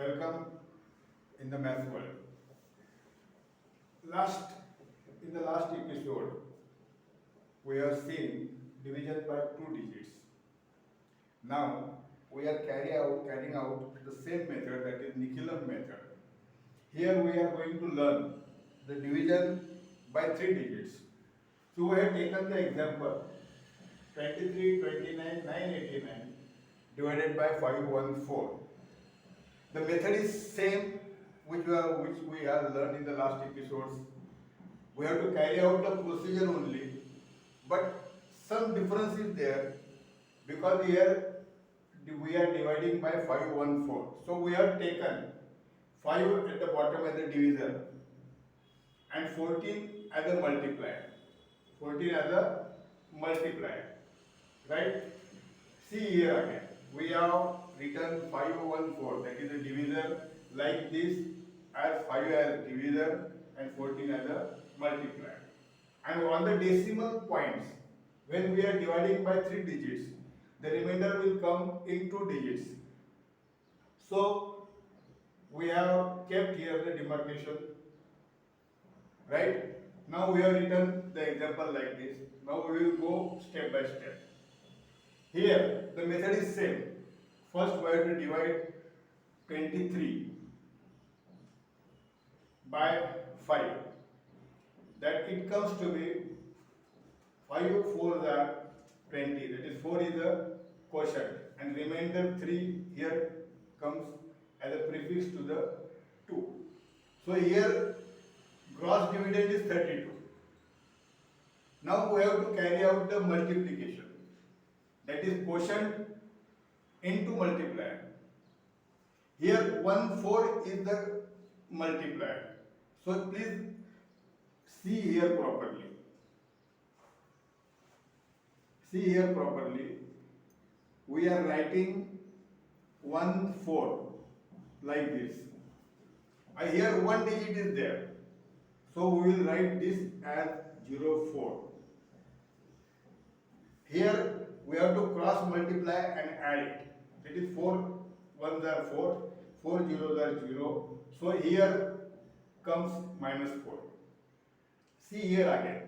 Welcome in the math world. Last in the last episode, we have seen division by two digits. Now we are carrying out the same method, that is Nikilam method. Here we are going to learn the division by three digits. So we have taken the example 23, 29, 989 divided by 514. The method is same which we have learned in the last episodes. We have to carry out the procedure only, but some difference is there because here we are dividing by 514. So we have taken 5 at the bottom as a divisor and 14 as a multiplier. 14 as a multiplier, right? See here again. We have written 514, that is a divisor like this, as 5 as divisor and 14 as a multiplier. And on the decimal points, when we are dividing by 3 digits, the remainder will come in 2 digits. So we have kept here the demarcation, right? Now we have written the example like this. Now we will go step by step. Here the method is same. First we have to divide 23 by 5. That it comes to be 5 4s are 20. That is 4 is a quotient and remainder 3 here comes as a prefix to the 2. So here gross dividend is 32. Now we have to carry out the multiplication. That is quotient into multiplier. Here 1 4 is the multiplier. So please see here properly. See here properly. We are writing 1 4 like this. Here one digit is there. So we will write this as 0 4. Here we have to cross multiply and add it. It is 4 1s are 4, 4 zeros are 0. So here comes minus 4. See here again.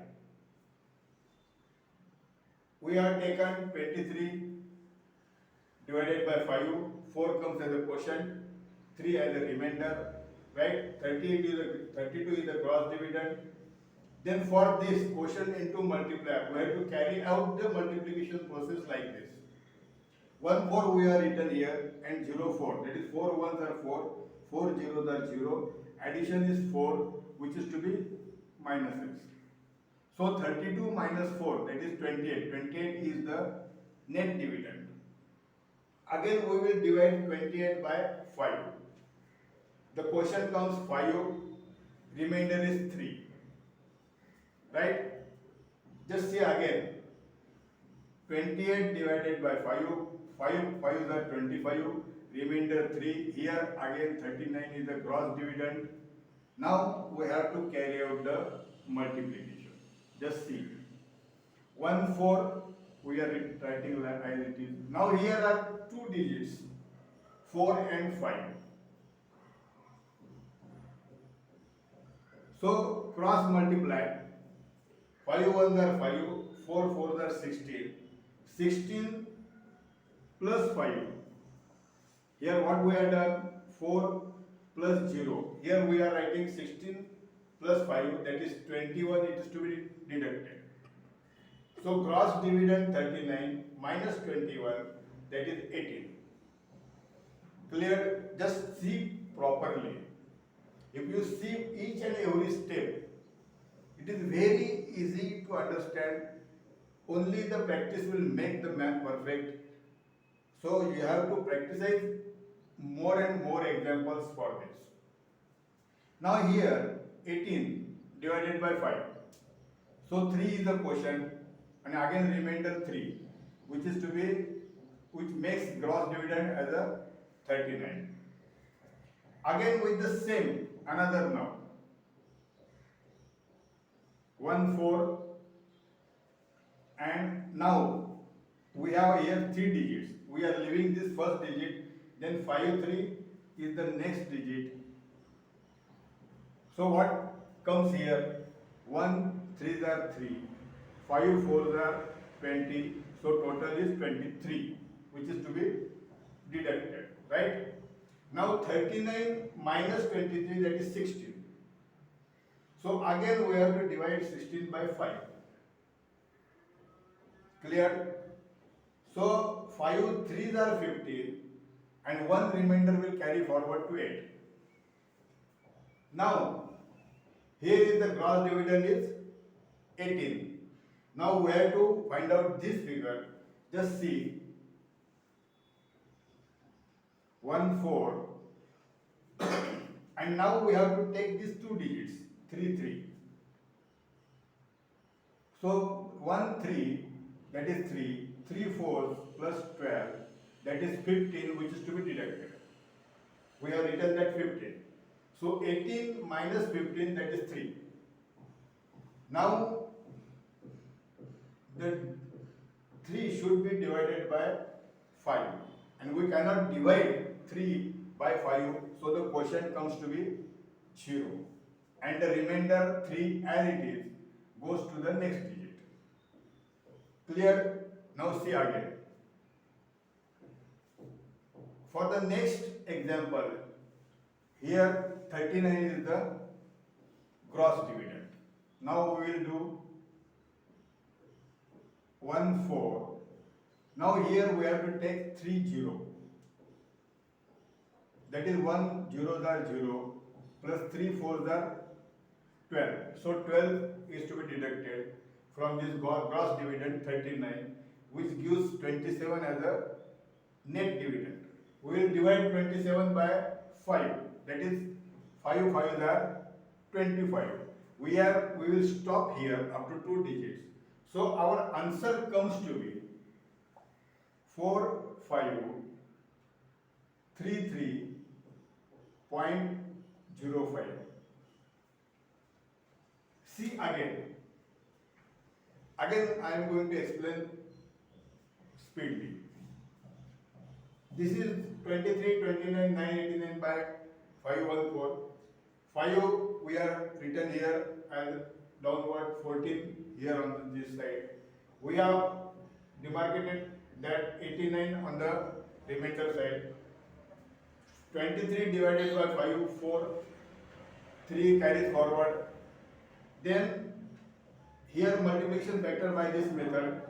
We have taken 23 divided by 5. 4 comes as a quotient, 3 as a remainder, right? 32 is the gross dividend. Then for this quotient into multiplier, we have to carry out the multiplication process like this. 1 4 we are written here and 0 4. That is 4 1s are 4, 4 zeros are 0. Addition is 4, which is to be minus x. So 32 minus 4, that is 28. 28 is the net dividend. Again we will divide 28 by 5. The quotient comes 5, remainder is 3. Right? Just see again. 28 divided by 5, 5 are 25, remainder 3. Here again 39 is the gross dividend. Now we have to carry out the multiplication. Just see. 1 4 we are writing as it is. Now here are two digits, 4 and 5. So cross multiply. 5 1s are 5, 4 4s are 16. 16 plus 5. Here what we have done? 4 plus 0. Here we are writing 16 plus 5, that is 21, it is to be deducted. So gross dividend 39 minus 21, that is 18. Clear? Just see properly. If you see each and every step, it is very easy to understand. Only the practice will make the math perfect. So you have to practice more and more examples for this. Now here 18 divided by 5. So 3 is the quotient and again remainder 3, which makes gross dividend as a 39. Again with the same another now. 1 4 and now we have here 3 digits. We are leaving this first digit, then 5 3 is the next digit. So what comes here? 1 3s are 3, 5 4s are 20, so total is 23, which is to be deducted, right? Now 39 minus 23, that is 16. So again we have to divide 16 by 5. Clear? So 5 3s are 15 and one remainder will carry forward to 8. Now here is the gross dividend is 18. Now we have to find out this figure. Just see 1 4 and now we have to take these two digits 3 3. So 1 3, that is 3, 3 4 plus 12, that is 15, which is to be deducted. We have written that 15. So 18 minus 15, that is 3. Now the 3 should be divided by 5 and we cannot divide 3 by 5, so the quotient comes to be 0 and the remainder 3 as it is goes to the next digit. Clear? Now see again. For the next example, here 39 is the gross dividend. Now we will do 1 4. Now here we have to take 3 0. That is 1 zeros are 0 plus 3 4s are 12. So 12 is to be deducted from this gross dividend 39, which gives 27 as a net dividend. We will divide 27 by 5. That is 5 5s are 25. We will stop here up to 2 digits. So our answer comes to be 4 5 33.05. See again. Again I am going to explain speedily. This is 23, 29, 9, 89 by 514. 5 we are written here as downward, 14 here on this side. We have demarcated that 89 on the remainder side. 23 divided by 5, 4, 3 carries forward. Then here multiplication factor by this method,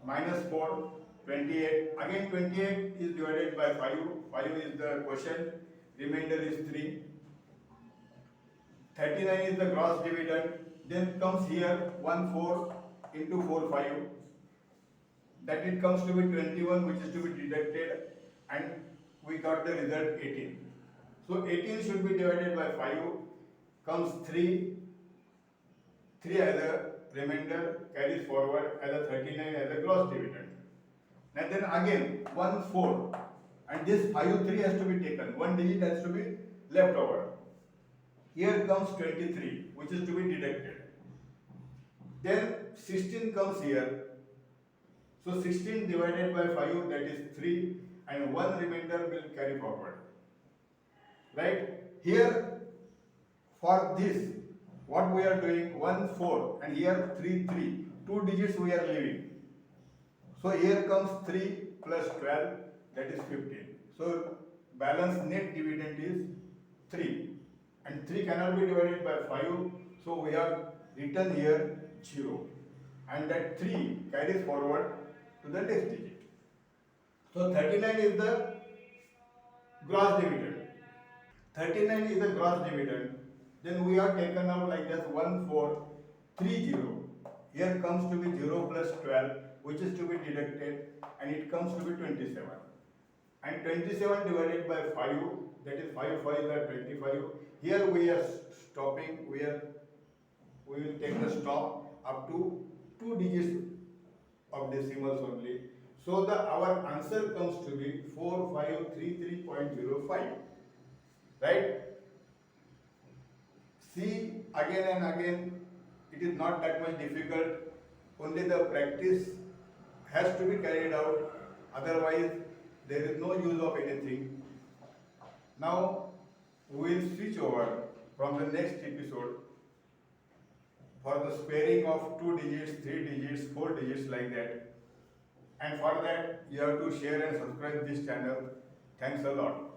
minus 4, 28. Again 28 is divided by 5, 5 is the quotient, remainder is 3. 39 is the gross dividend. Then comes here 1 4 into 4 5. That it comes to be 21, which is to be deducted, and we got the result 18. So 18 should be divided by 5, comes 3 as a remainder, carries forward as a 39 as a gross dividend. And then again 1 4, and this 5 3 has to be taken, one digit has to be left over. Here comes 23, which is to be deducted. Then 16 comes here. So 16 divided by 5, that is 3, and one remainder will carry forward. Right? Here for this, what we are doing, 1 4 and here 3 3. Two digits we are leaving. So here comes 3 plus 12, that is 15. So balance net dividend is 3. And 3 cannot be divided by 5. So we have written here 0. And that 3 carries forward to the next digit. So 39 is the gross dividend. 39 is the gross dividend. Then we have taken out like this 1 4 3 0. Here comes to be 0 plus 12, which is to be deducted, and it comes to be 27. And 27 divided by 5, that is 5 5 is 25. Here we are stopping. We will take the stop up to 2 digits of decimals only. So our answer comes to be 4533.05. Right? See again and again, it is not that much difficult. Only the practice has to be carried out. Otherwise, there is no use of anything. Now we will switch over from the next episode for the sparing of 2 digits, 3 digits, 4 digits like that. And for that you have to share and subscribe this channel. Thanks a lot.